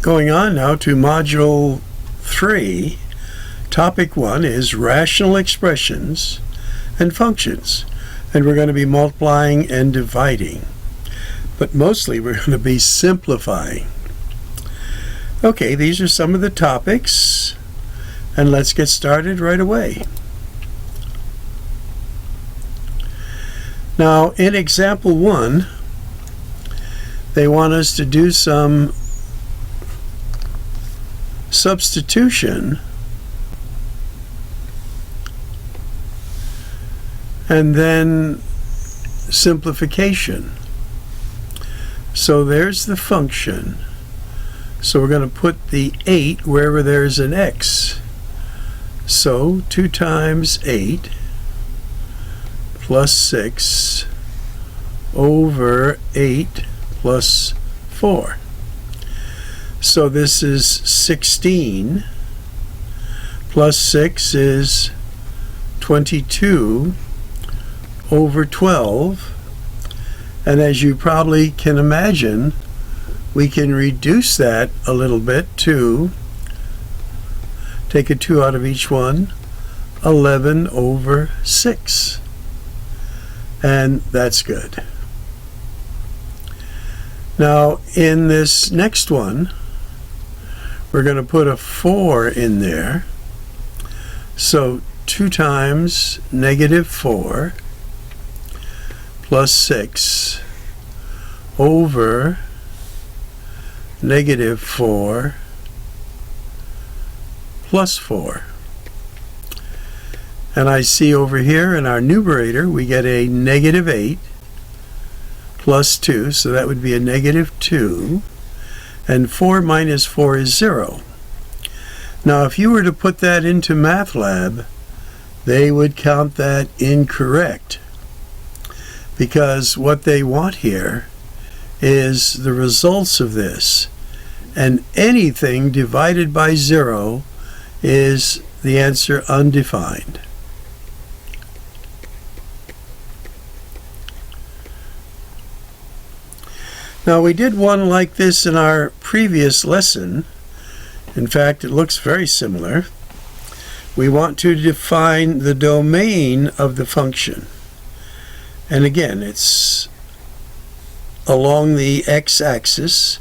Going on now to Module 3, Topic 1 is Rational Expressions and Functions. And we're going to be multiplying and dividing. But mostly we're going to be simplifying. Okay, these are some of the topics. And let's get started right away. Now, in example 1, they want us to do some substitution and then simplification. So there's the function. So we're going to put the 8 wherever there's an x. So 2 times 8 plus 6 over 8 plus 4. So this is 16 plus 6 is 22 over 12. And as you probably can imagine, we can reduce that a little bit to, take a 2 out of each one, 11 over 6. And that's good. Now, in this next one, we're going to put a 4 in there. So 2 times negative 4 plus 6 over negative 4 plus 4. And I see over here in our numerator we get a negative 8 plus 2, so that would be a negative 2. And 4 minus 4 is 0. Now if you were to put that into MATLAB, they would count that incorrect, because what they want here is the results of this, and anything divided by 0 is the answer undefined. Now we did one like this in our previous lesson. In fact, it looks very similar. We want to define the domain of the function. And again, it's along the x-axis,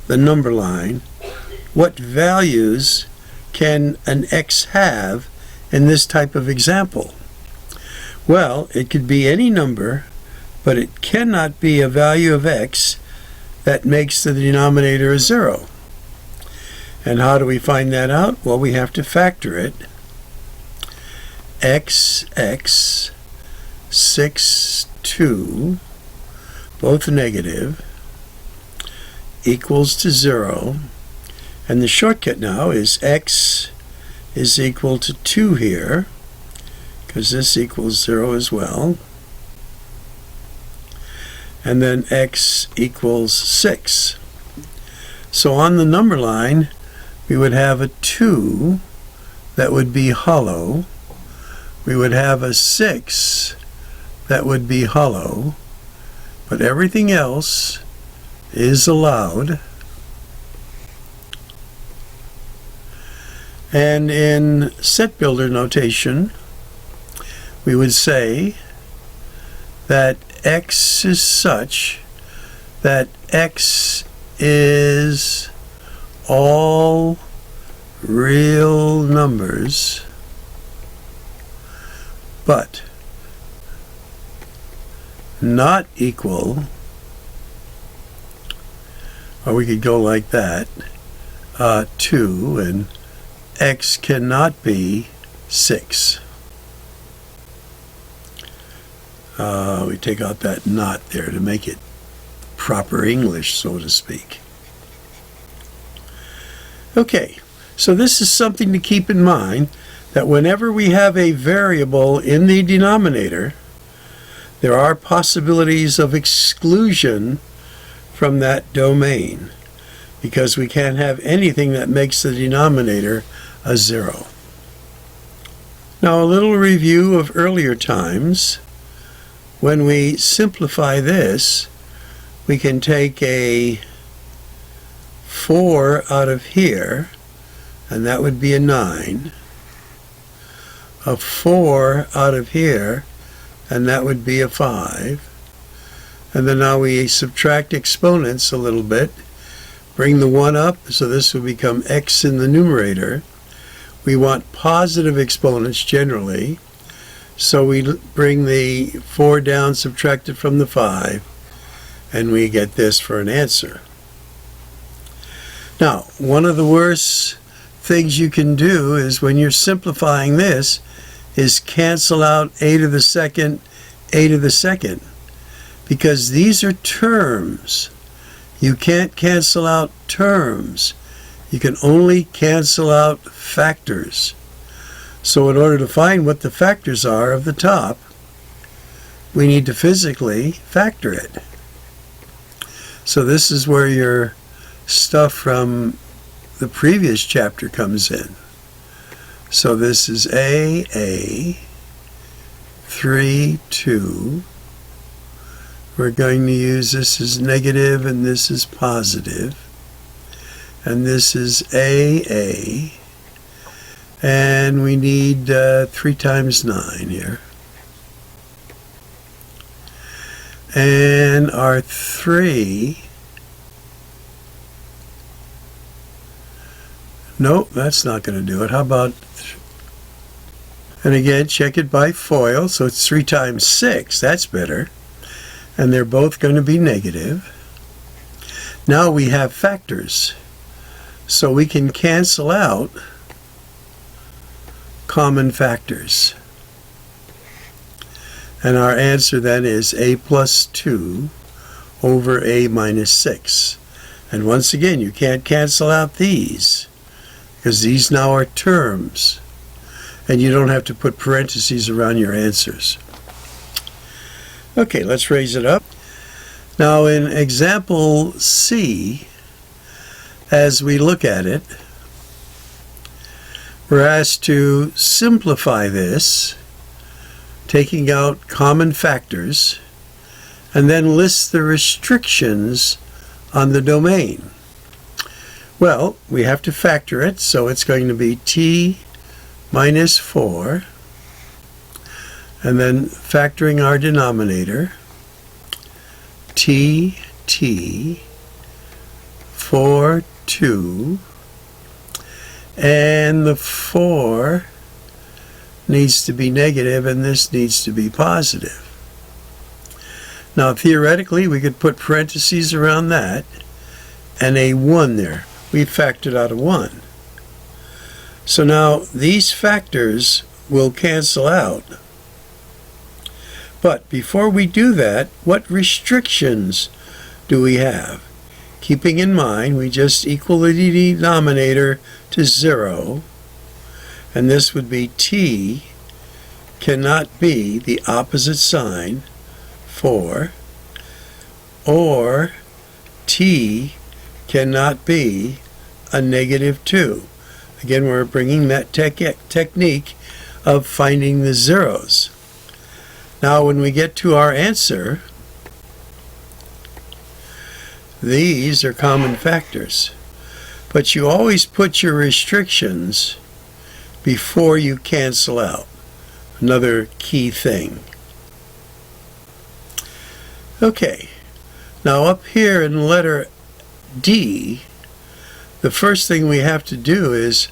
the number line. What values can an x have in this type of example? Well, it could be any number, but it cannot be a value of x that makes the denominator a 0. And how do we find that out? Well, we have to factor it. X, 6, 2, both negative, equals to 0. And the shortcut now is x is equal to 2 here, because this equals 0 as well. And then x equals 6. So on the number line, we would have a 2 that would be hollow. We would have a 6 that would be hollow. But everything else is allowed. And in set builder notation, we would say that x is such that x is all real numbers, but not equal, or we could go like that, 2, and x cannot be 6. We take out that not there to make it proper English, so to speak. Okay, so this is something to keep in mind, that whenever we have a variable in the denominator, there are possibilities of exclusion from that domain, because we can't have anything that makes the denominator a 0. Now a little review of earlier times. When we simplify this, we can take a 4 out of here, and that would be a 9. A 4 out of here, and that would be a 5. And then now we subtract exponents a little bit, bring the 1 up, so this will become x in the numerator. We want positive exponents generally, so we bring the 4 down, subtract it from the 5, and we get this for an answer. Now, one of the worst things you can do is when you're simplifying this is cancel out a to the second, a to the second, because these are terms. You can't cancel out terms. You can only cancel out factors. So in order to find what the factors are of the top, we need to physically factor it. So this is where your stuff from the previous chapter comes in. So this is A, 3, 2. We're going to use this as negative and this is positive. And this is A. And we need 3 times 9 here. And our 3, nope, that's not going to do it. How about, and again, check it by FOIL, so it's 3 times 6, that's better. And they're both going to be negative. Now we have factors, so we can cancel out common factors. And our answer then is a plus 2 over a minus 6. And once again, you can't cancel out these, because these now are terms. And you don't have to put parentheses around your answers. Okay, let's raise it up. Now in example C, as we look at it, we're asked to simplify this, taking out common factors, and then list the restrictions on the domain. Well, we have to factor it, so it's going to be t minus 4, and then factoring our denominator, t, 4, 2, and the 4 needs to be negative and this needs to be positive. Now theoretically we could put parentheses around that and a 1 there. We factored out a 1. So now these factors will cancel out. But before we do that, what restrictions do we have? Keeping in mind we just equal the denominator to 0, and this would be t cannot be the opposite sign 4, or t cannot be a negative 2. Again, we're bringing that technique of finding the zeros. Now when we get to our answer, these are common factors. But you always put your restrictions before you cancel out. Another key thing. Okay, now up here in letter D, the first thing we have to do is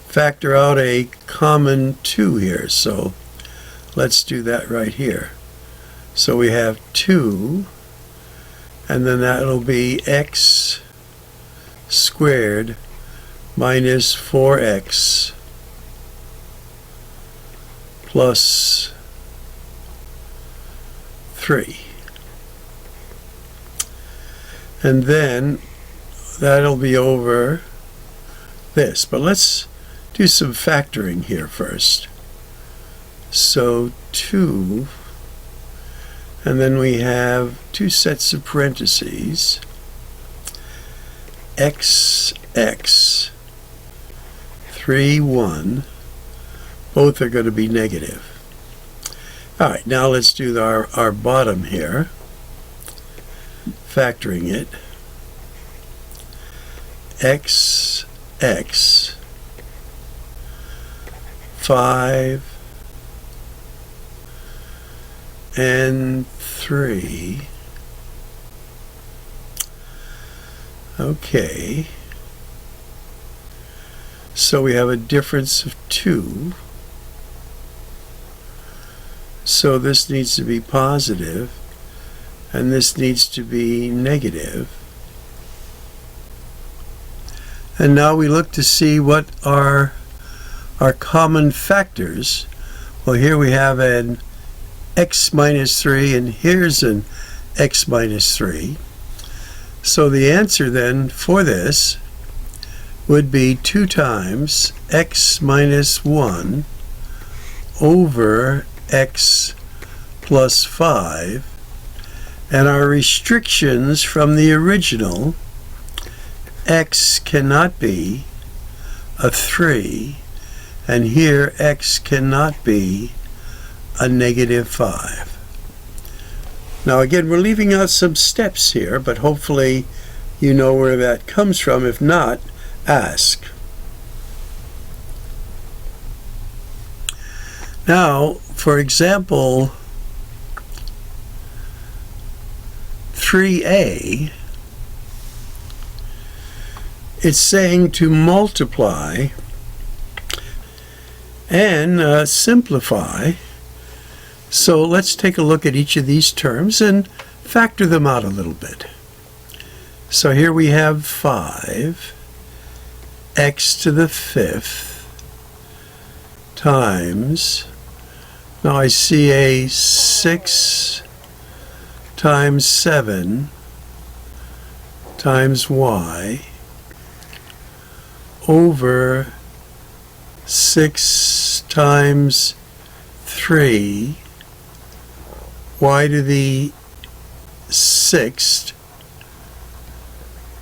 factor out a common 2 here. So let's do that right here. So we have 2, and then that'll be x squared minus 4x plus 3. And then that'll be over this. But let's do some factoring here first. So 2, and then we have 2 sets of parentheses, x, 3, 1, both are going to be negative. Alright, now let's do our bottom here, factoring it. x, 5, and 3. Okay. So we have a difference of 2. So this needs to be positive, and this needs to be negative. And now we look to see what are our common factors. Well, here we have an x minus 3, and here's an x minus 3. So the answer then for this would be 2 times x minus 1 over x plus 5. And our restrictions from the original, x cannot be a 3, and here x cannot be a negative 5. Now again, we're leaving out some steps here, but hopefully you know where that comes from. If not, ask. Now, for example, 3a, it's saying to multiply and simplify. So let's take a look at each of these terms and factor them out a little bit. So here we have 5 x to the 5th times, now I see a 6 times 7 times y over 6 times 3 y to the 6th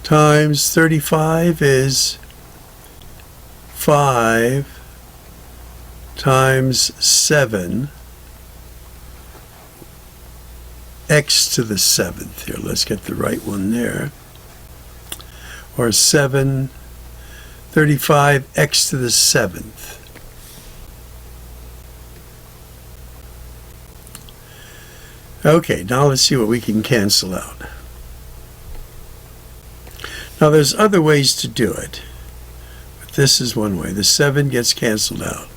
times 35 is 5 times 7 x to the 7th. Here, let's get the right one there. Or 35 x to the 7th. Okay, now let's see what we can cancel out. Now there's other ways to do it, but this is one way. The 7 gets canceled out.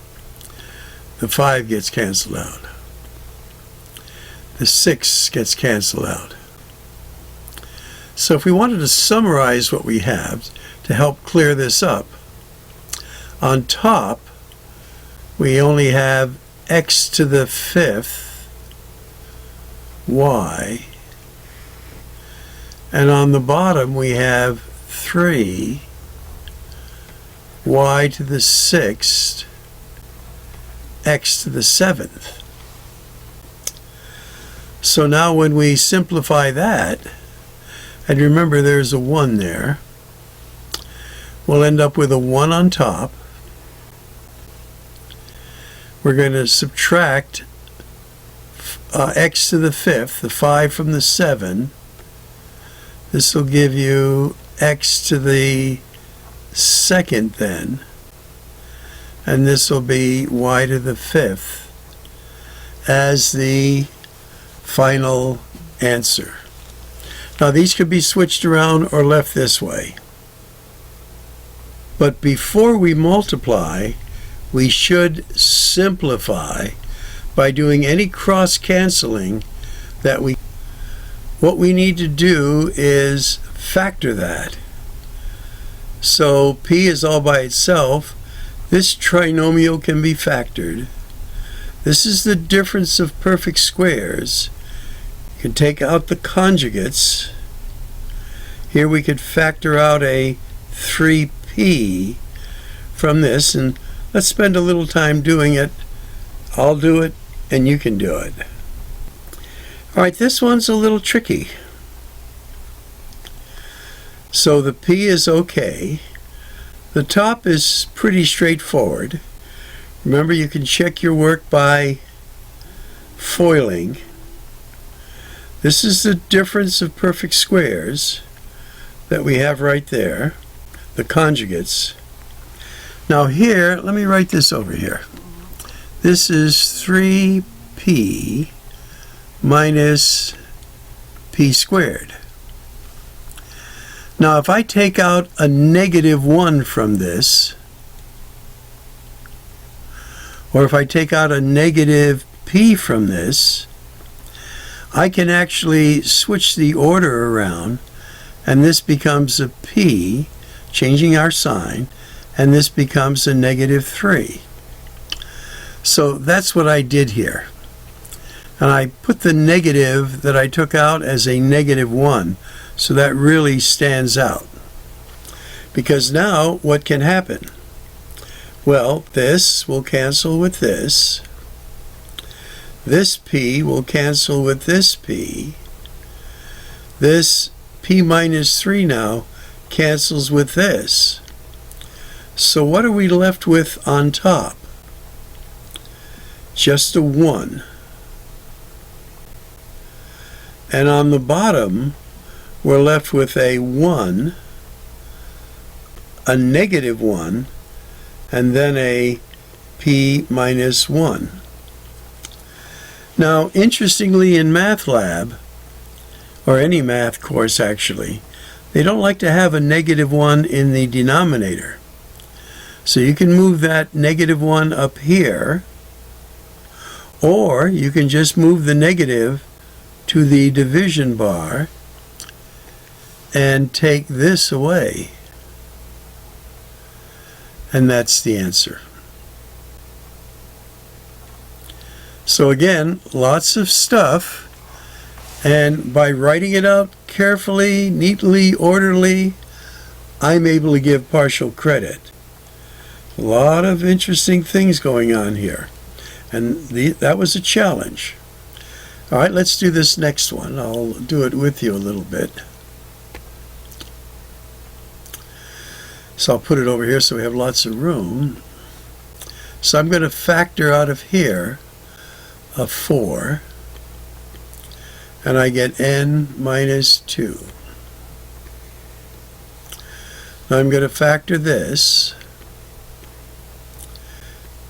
The 5 gets canceled out. The 6 gets canceled out. So if we wanted to summarize what we have to help clear this up, on top we only have x to the 5th y, and on the bottom we have 3 y to the 6th x to the 7th. So now when we simplify that, and remember there's a 1 there, we'll end up with a 1 on top. We're going to subtract x to the 5th, the 5 from the 7. This will give you x to the 2nd then, and this will be y to the 5th as the final answer. Now these could be switched around or left this way. But before we multiply, we should simplify by doing any cross-canceling that what we need to do is factor that. So p is all by itself. This trinomial can be factored. This is the difference of perfect squares. You can take out the conjugates. Here we could factor out a 3p from this, and let's spend a little time doing it. I'll do it and you can do it. Alright, this one's a little tricky. So the p is okay. The top is pretty straightforward. Remember, you can check your work by foiling. This is the difference of perfect squares that we have right there. the conjugates. Now here, let me write this over here. This is 3p minus p squared. Now if I take out a -1 from this, or if I take out a negative p from this, I can actually switch the order around, and this becomes a p, changing our sign, and this becomes a -3. So that's what I did here. And I put the negative that I took out as a -1, so that really stands out. Because now what can happen? Well, this will cancel with this. This p will cancel with this p. This p minus 3 now cancels with this. So what are we left with on top? Just a 1. And on the bottom, we're left with a 1, a -1, and then a p minus 1. Now, interestingly, in Math Lab, or any math course actually, they don't like to have a -1 in the denominator. So you can move that -1 up here, or you can just move the negative to the division bar and take this away. And that's the answer. So again, lots of stuff, and by writing it out carefully, neatly, orderly, I'm able to give partial credit. A lot of interesting things going on here, and that was a challenge. All right, let's do this next one. I'll do it with you a little bit. So I'll put it over here so we have lots of room. So I'm going to factor out of here a 4, and I get n minus 2. Now I'm going to factor this,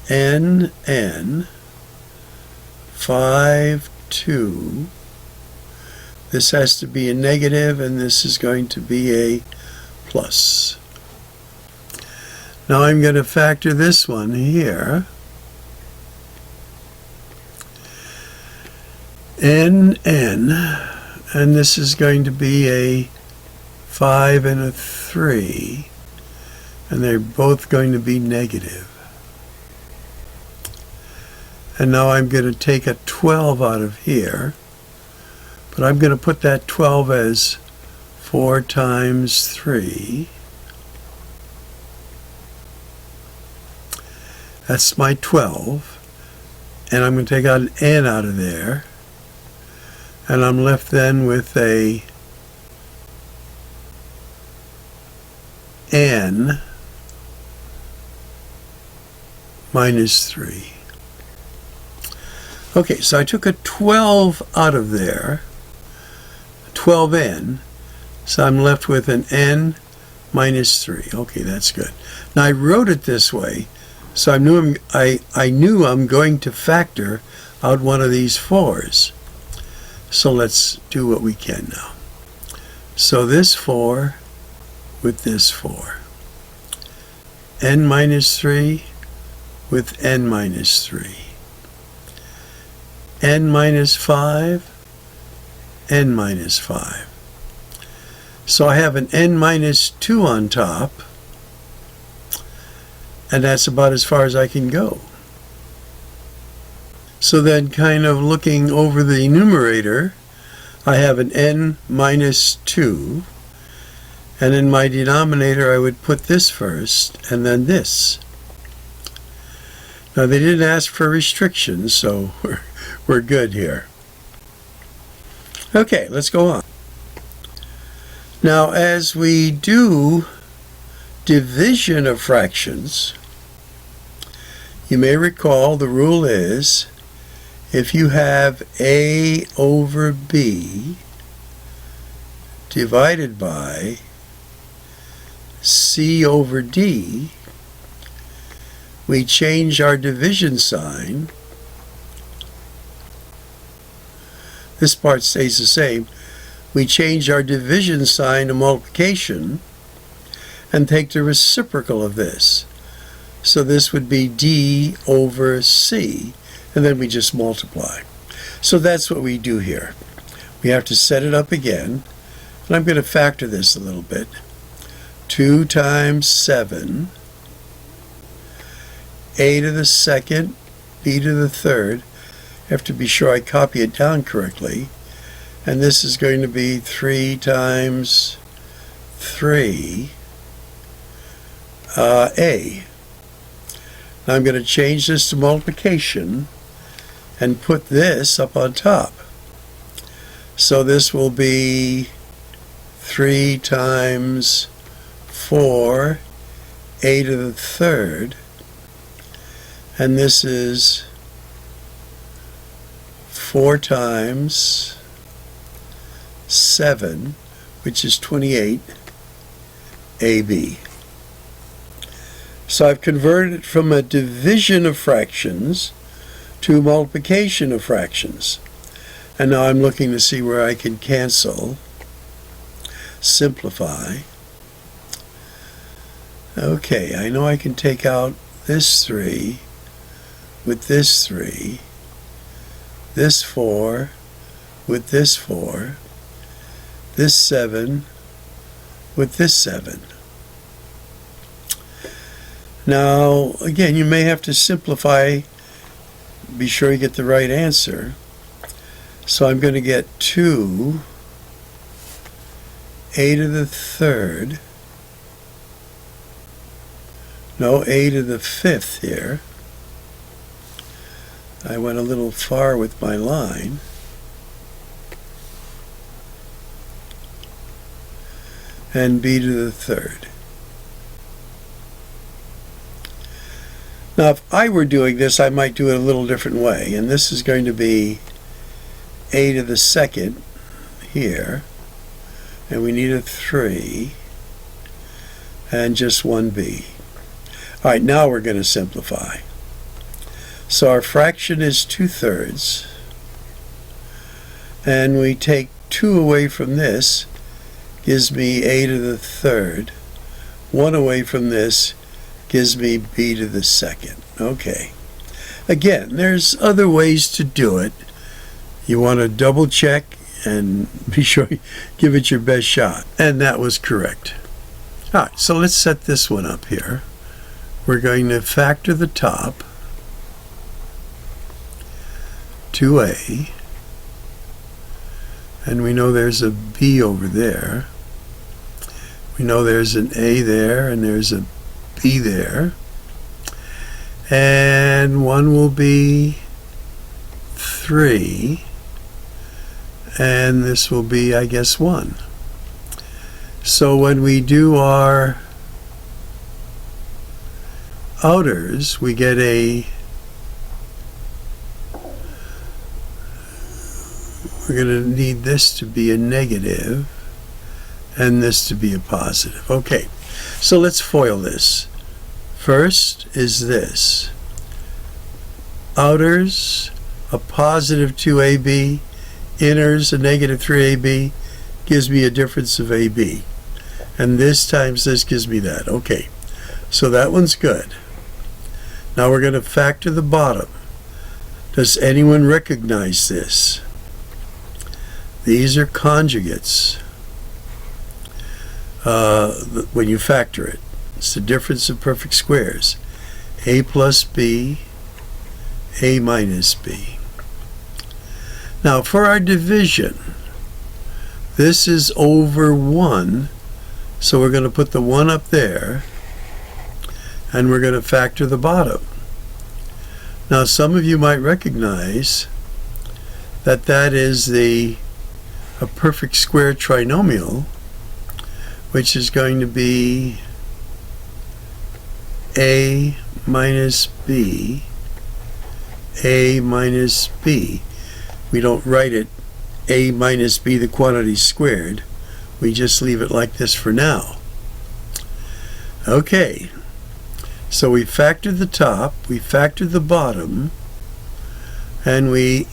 n, 5, 2. This has to be a negative, and this is going to be a plus. Now I'm going to factor this one here, n, and this is going to be a 5 and a 3, and they're both going to be negative. And now I'm going to take a 12 out of here, but I'm going to put that 12 as 4 times 3. That's my 12, and I'm going to take out an n out of there, and I'm left then with a n minus 3. Okay, so I took a 12 out of there, 12n, so I'm left with an n minus 3. Okay, that's good. Now I wrote it this way, so I knew I'm going to factor out one of these 4s. So let's do what we can now. So this 4 with this 4. n minus 3 with n minus 3. n minus 5, n minus 5. So I have an n minus 2 on top, and that's about as far as I can go. So then, kind of looking over the numerator, I have an n minus 2, and in my denominator I would put this first, and then this. Now they didn't ask for restrictions, so we're good here. Okay, let's go on. Now as we do division of fractions, you may recall the rule is if you have a over b divided by C over D, we change our division sign. This part stays the same. We change our division sign to multiplication and take the reciprocal of this. So this would be D over C, and then we just multiply. So that's what we do here. We have to set it up again, and I'm going to factor this a little bit. 2 times 7, a to the second, b to the third. I have to be sure I copy it down correctly. And this is going to be 3 times 3 a. Now I'm going to change this to multiplication and put this up on top. So this will be 3 times 4 a to the third, and this is 4 times 7, which is 28 AB. So I've converted it from a division of fractions to multiplication of fractions. And now I'm looking to see where I can cancel, simplify. Okay, I know I can take out this 3 with this 3, this 4 with this 4, this 7 with this 7. Now, again, you may have to simplify, be sure you get the right answer. So I'm going to get 2 a to the third, no, a to the fifth here. I went a little far with my line. And b to the third. Now, if I were doing this, I might do it a little different way. And this is going to be a to the second here. And we need a 3. And just 1b. All right, now we're going to simplify. So our fraction is 2/3. And we take 2 away from this, gives me a to the third. 1 away from this gives me b to the second. Okay. Again, there's other ways to do it. You want to double check and be sure you give it your best shot. And that was correct. All right, so let's set this one up here. We're going to factor the top, 2a, and we know there's a b over there. We know there's an a there and there's a b there. And 1 will be 3. And this will be, I guess, 1. So when we do our outers, we get we're going to need this to be a negative and this to be a positive. Okay, so let's FOIL this. First is this. Outers, a positive 2ab, inners, a negative 3ab, gives me a difference of ab. And this times this gives me that. Okay, so that one's good. Now we're going to factor the bottom. Does anyone recognize this? These are conjugates when you factor it. It's the difference of perfect squares. A plus b, a minus b. Now for our division, this is over 1, so we're going to put the 1 up there, and we're going to factor the bottom. Now some of you might recognize that that is a perfect square trinomial, which is going to be a minus b, a minus b. We don't write it a minus b, the quantity squared. We just leave it like this for now. Okay, so we factored the top, we factored the bottom, and we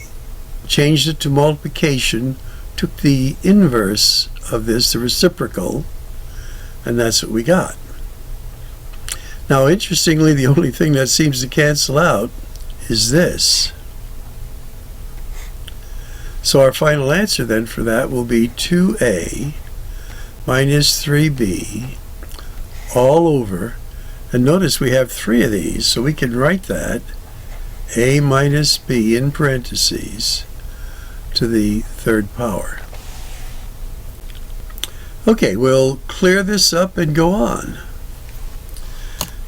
changed it to multiplication, took the inverse of this, the reciprocal, and that's what we got. Now, interestingly, the only thing that seems to cancel out is this. So our final answer then for that will be 2a minus 3b all over, and notice we have 3 of these, so we can write that a minus b in parentheses to the third power. Okay, we'll clear this up and go on.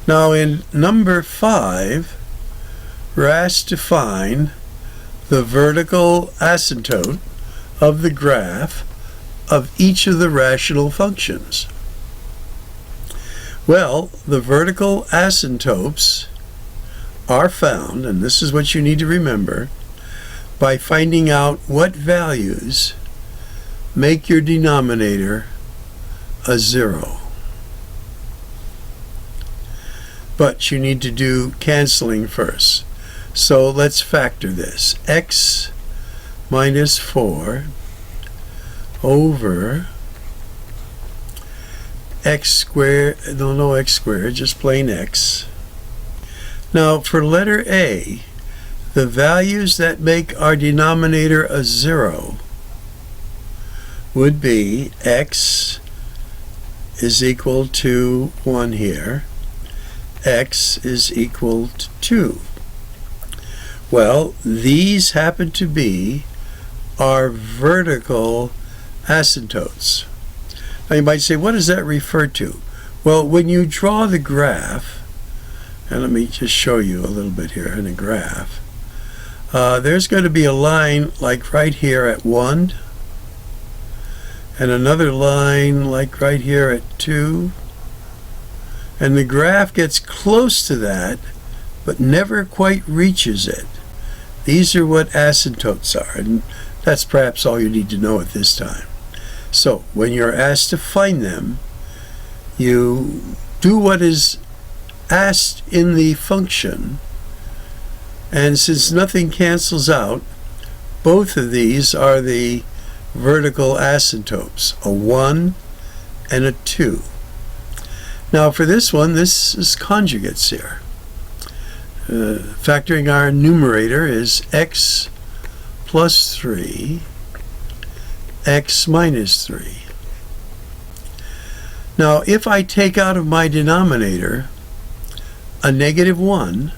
Now in number 5, we're asked to find the vertical asymptote of the graph of each of the rational functions. Well, the vertical asymptotes are found, and this is what you need to remember, by finding out what values make your denominator a 0. But you need to do canceling first. So let's factor this. X minus 4 over x squared, no x squared, just plain x. Now for letter A, the values that make our denominator a 0 would be x is equal to 1 here, x is equal to 2. Well, these happen to be our vertical asymptotes. Now you might say, what does that refer to? Well, when you draw the graph, and let me just show you a little bit here in a graph, there's going to be a line like right here at 1, and another line like right here at 2, and the graph gets close to that but never quite reaches it. These are what asymptotes are, and that's perhaps all you need to know at this time. So when you're asked to find them, you do what is asked in the function, and since nothing cancels out, both of these are the vertical asymptotes, a 1 and a 2. Now for this one, this is conjugates here. Factoring our numerator is x plus 3, x minus 3. Now if I take out of my denominator a negative 1,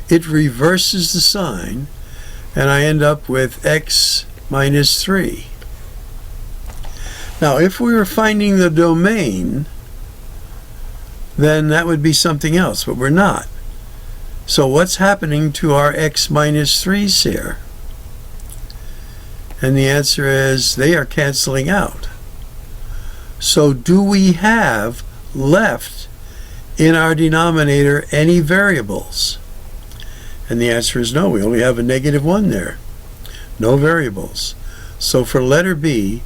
it reverses the sign, and I end up with x minus 3. Now if we were finding the domain, then that would be something else, but we're not. So what's happening to our x minus 3's here? And the answer is they are canceling out. So do we have left in our denominator any variables? And the answer is no. We only have a negative 1 there. No variables. So for letter B,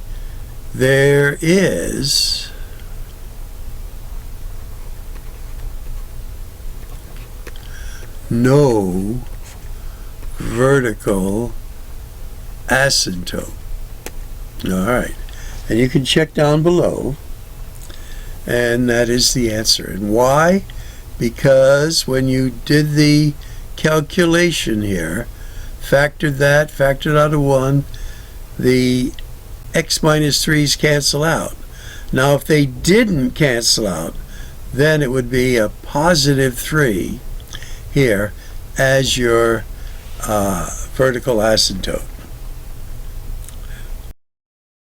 there is no vertical asymptote. All right, and you can check down below, and that is the answer. And why? Because when you did the calculation here, factored out a 1, the x minus 3's cancel out. Now if they didn't cancel out, then it would be a positive 3 here as your vertical asymptote.